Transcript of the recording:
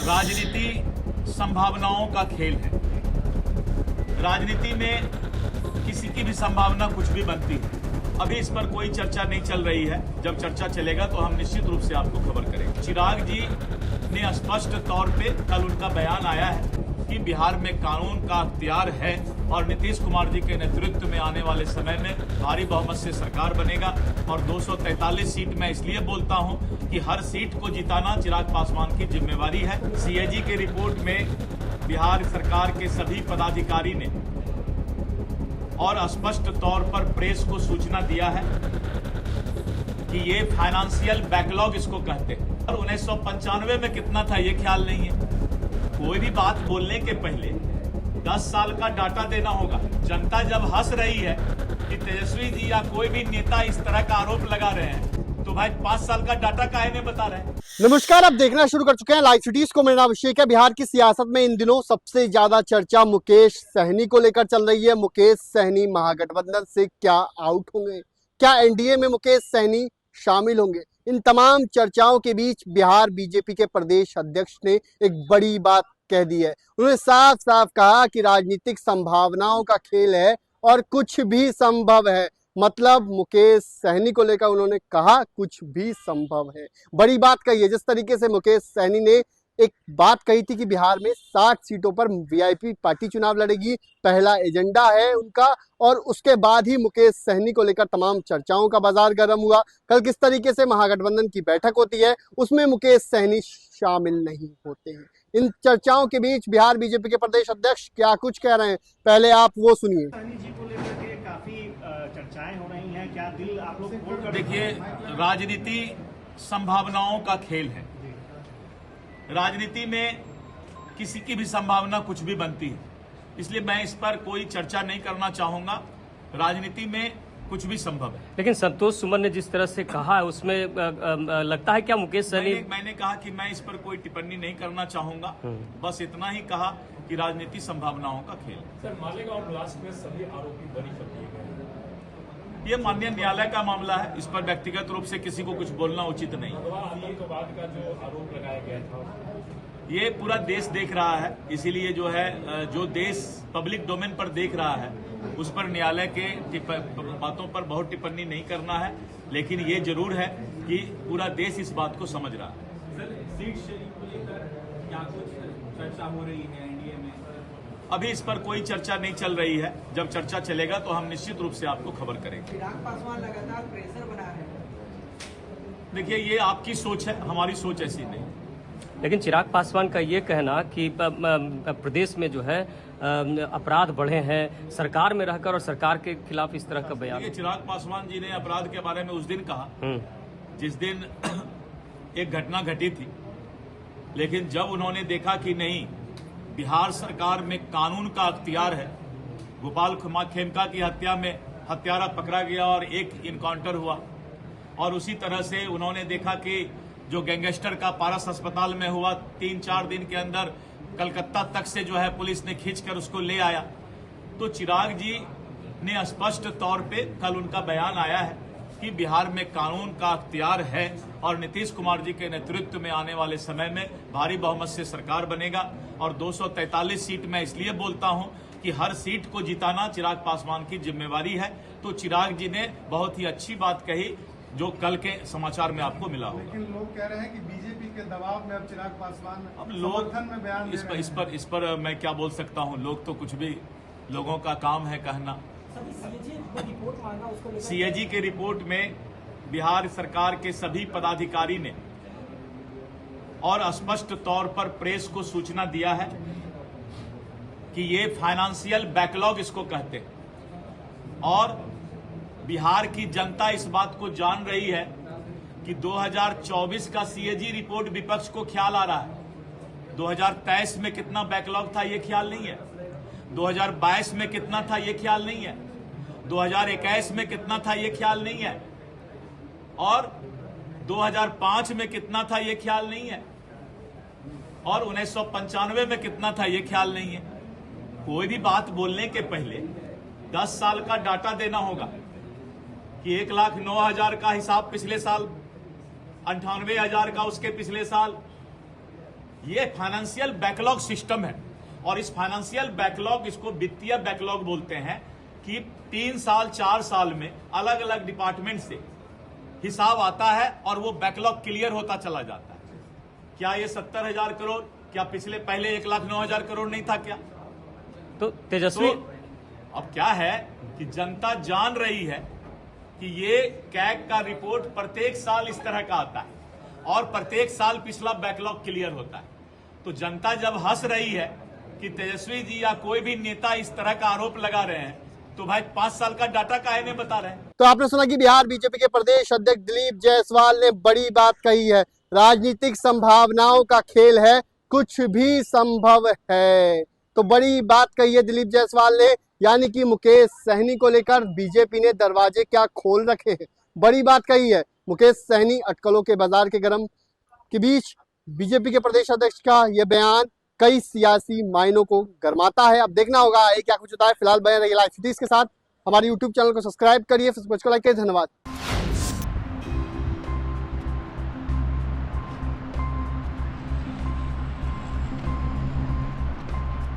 राजनीति संभावनाओं का खेल है। राजनीति में किसी की भी संभावना कुछ भी बनती है। अभी इस पर कोई चर्चा नहीं चल रही है। जब चर्चा चलेगा तो हम निश्चित रूप से आपको खबर करेंगे। चिराग जी ने स्पष्ट तौर पे कल उनका बयान आया है कि बिहार में कानून का अख्तियार है और नीतीश कुमार जी के नेतृत्व में आने वाले समय में भारी बहुमत से सरकार बनेगा। और 243 सीट मैं इसलिए बोलता हूं कि हर सीट को जिताना चिराग पासवान की जिम्मेवारी है। सीएजी के रिपोर्ट में बिहार सरकार के सभी पदाधिकारी ने और स्पष्ट तौर पर प्रेस को सूचना दिया है कि ये फाइनेंशियल बैकलॉग इसको कहते हैं। और 1995 में कितना था ये ख्याल नहीं है। कोई भी बात बोलने के पहले 10 साल का डाटा देना होगा। जनता जब हंस रही है कि तेजस्वी जी या कोई भी नेता इस तरह का आरोप लगा रहे हैं तो भाई 5 साल का डाटा काहे नहीं बता रहे हैं। नमस्कार, आप देखना शुरू कर चुके हैं लाइव सिटीज को। मेरा नाम अभिषेक है। बिहार की सियासत में इन दिनों सबसे ज्यादा चर्चा मुकेश सहनी को लेकर चल रही है। मुकेश सहनी महागठबंधन से क्या आउट होंगे, क्या एनडीए में मुकेश सहनी शामिल होंगे? इन तमाम चर्चाओं के बीच बिहार बीजेपी के प्रदेश अध्यक्ष ने एक बड़ी बात कह दी है। उन्होंने साफ साफ कहा कि राजनीतिक संभावनाओं का खेल है और कुछ भी संभव है। मतलब मुकेश सहनी को लेकर उन्होंने कहा कुछ भी संभव है। बड़ी बात कही है। जिस तरीके से मुकेश सहनी ने एक बात कही थी कि बिहार में 60 सीटों पर वीआईपी पार्टी चुनाव लड़ेगी, पहला एजेंडा है उनका, और उसके बाद ही मुकेश सहनी को लेकर तमाम चर्चाओं का बाजार गर्म हुआ। कल किस तरीके से महागठबंधन की बैठक होती है उसमें मुकेश सहनी शामिल नहीं होते हैं। इन चर्चाओं के बीच बिहार बीजेपी के प्रदेश अध्यक्ष क्या कुछ कह रहे हैं, पहले आप वो सुनिए। काफी चर्चाएं हो रही हैं, क्या दिल आप लोग खोल कर देखिए, राजनीति संभावनाओं का खेल है। राजनीति में किसी की भी संभावना कुछ भी बनती है, इसलिए मैं इस पर कोई चर्चा नहीं करना चाहूंगा। राजनीति में कुछ भी संभव है। लेकिन संतोष सुमन ने जिस तरह से कहा है उसमें लगता है क्या मुकेश सहनी? मैंने कहा कि मैं इस पर कोई टिप्पणी नहीं करना चाहूंगा। बस इतना ही कहा कि राजनीति संभावनाओं का खेल। सर, मालेगांव ब्लास्ट में सभी आरोपी बरी कर दिए गए। ये माननीय न्यायालय का मामला है, इस पर व्यक्तिगत रूप से किसी को कुछ बोलना उचित नहीं। आतंकवाद का जो आरोप लगाया गया था, ये पूरा देश देख रहा है, इसीलिए जो है जो देश पब्लिक डोमेन पर देख रहा है उस पर न्यायालय के बातों पर बहुत टिप्पणी नहीं करना है। लेकिन ये जरूर है कि पूरा देश इस बात को समझ रहा है। सर, सीट शेयरिंग को लेकर क्या कुछ चर्चा हो रही है एनडीए में? अभी इस पर कोई चर्चा नहीं चल रही है। जब चर्चा चलेगा तो हम निश्चित रूप से आपको खबर करेंगे। चिराग पासवान लगातार प्रेशर बना रहे हैं। देखिए, ये आपकी सोच है, हमारी सोच ऐसी नहीं। लेकिन चिराग पासवान का ये कहना कि प्रदेश में जो है अपराध बढ़े हैं, सरकार में रहकर और सरकार के खिलाफ इस तरह का बयान। ये चिराग पासवान जी ने अपराध के बारे में उस दिन कहा जिस दिन एक घटना घटी थी। लेकिन जब उन्होंने देखा कि नहीं, बिहार सरकार में कानून का अख्तियार है, गोपाल खेमका की हत्या में हत्यारा पकड़ा गया और एक इनकाउंटर हुआ, और उसी तरह से उन्होंने देखा कि जो गैंगस्टर का पारस अस्पताल में हुआ, 3-4 दिन के अंदर कलकत्ता तक से जो है पुलिस ने खींचकर उसको ले आया। तो चिराग जी ने स्पष्ट तौर पे कल उनका बयान आया है कि बिहार में कानून का अख्तियार है और नीतीश कुमार जी के नेतृत्व में आने वाले समय में भारी बहुमत से सरकार बनेगा। और 243 सीट मैं इसलिए बोलता हूं कि हर सीट को जिताना चिराग पासवान की जिम्मेवारी है। तो चिराग जी ने बहुत ही अच्छी बात कही जो कल के समाचार में आपको मिला होगा। लेकिन लोग कह रहे हैं कि बीजेपी के दबाव में अब चिराग पासवान अब लोग समर्थन में बयान दे रहे हैं। इस पर मैं क्या बोल सकता हूं। लोग तो कुछ भी, लोगों का काम है कहना। सीएजी के रिपोर्ट में बिहार सरकार के सभी पदाधिकारी ने और स्पष्ट तौर पर प्रेस को सूचना दिया है कि ये फाइनेंशियल बैकलॉग इसको कहते हैं। और बिहार की जनता इस बात को जान रही है कि 2024 का सीएजी रिपोर्ट विपक्ष को ख्याल आ रहा है। 2023 में कितना बैकलॉग था ये ख्याल नहीं है। 2022 में कितना था ये ख्याल नहीं है। 2021 में कितना था ये ख्याल नहीं है। और 2005 में कितना था ये ख्याल नहीं है। और 1995 में कितना था ये ख्याल नहीं है। कोई भी बात बोलने के पहले 10 साल का डाटा देना होगा कि 1,09,000 का हिसाब पिछले साल, 98,000 का उसके पिछले साल, ये फाइनेंशियल बैकलॉग सिस्टम है और इस फाइनेंशियल बैकलॉग, इसको वित्तीय बैकलॉग बोलते हैं कि 3 साल 4 साल में अलग अलग डिपार्टमेंट से हिसाब आता है और वो बैकलॉग क्लियर होता चला जाता है। क्या ये 70,000 करोड़, क्या पिछले पहले 1,09,000 करोड़ नहीं था क्या? तो तेजस्वी तो अब क्या है कि जनता जान रही है कि ये कैग का रिपोर्ट प्रत्येक साल इस तरह का आता है और प्रत्येक साल पिछला बैकलॉग क्लियर होता है। तो जनता जब हंस रही है कि तेजस्वी जी या कोई भी नेता इस तरह का आरोप लगा रहे हैं, तो भाई 5 साल का डाटा काहे नहीं बता रहे हैं? तो आपने सुना कि बिहार बीजेपी के प्रदेश अध्यक्ष दिलीप जायसवाल ने बड़ी बात कही है। राजनीतिक संभावनाओं का खेल है, कुछ भी संभव है। तो बड़ी बात कही है दिलीप जायसवाल ने, यानी कि मुकेश सहनी को लेकर बीजेपी ने दरवाजे क्या खोल रखे हैं। बड़ी बात कही है। मुकेश सहनी अटकलों के बाजार के गरम के बीच बीजेपी के प्रदेश अध्यक्ष का यह बयान कई सियासी मायनों को गरमाता है। अब देखना होगा आगे क्या कुछ होता है। फिलहाल बने रहिए लाइव सिटीज के साथ। हमारे यूट्यूब चैनल को सब्सक्राइब करिए, फेसबुक को लाइक करिए। धन्यवाद।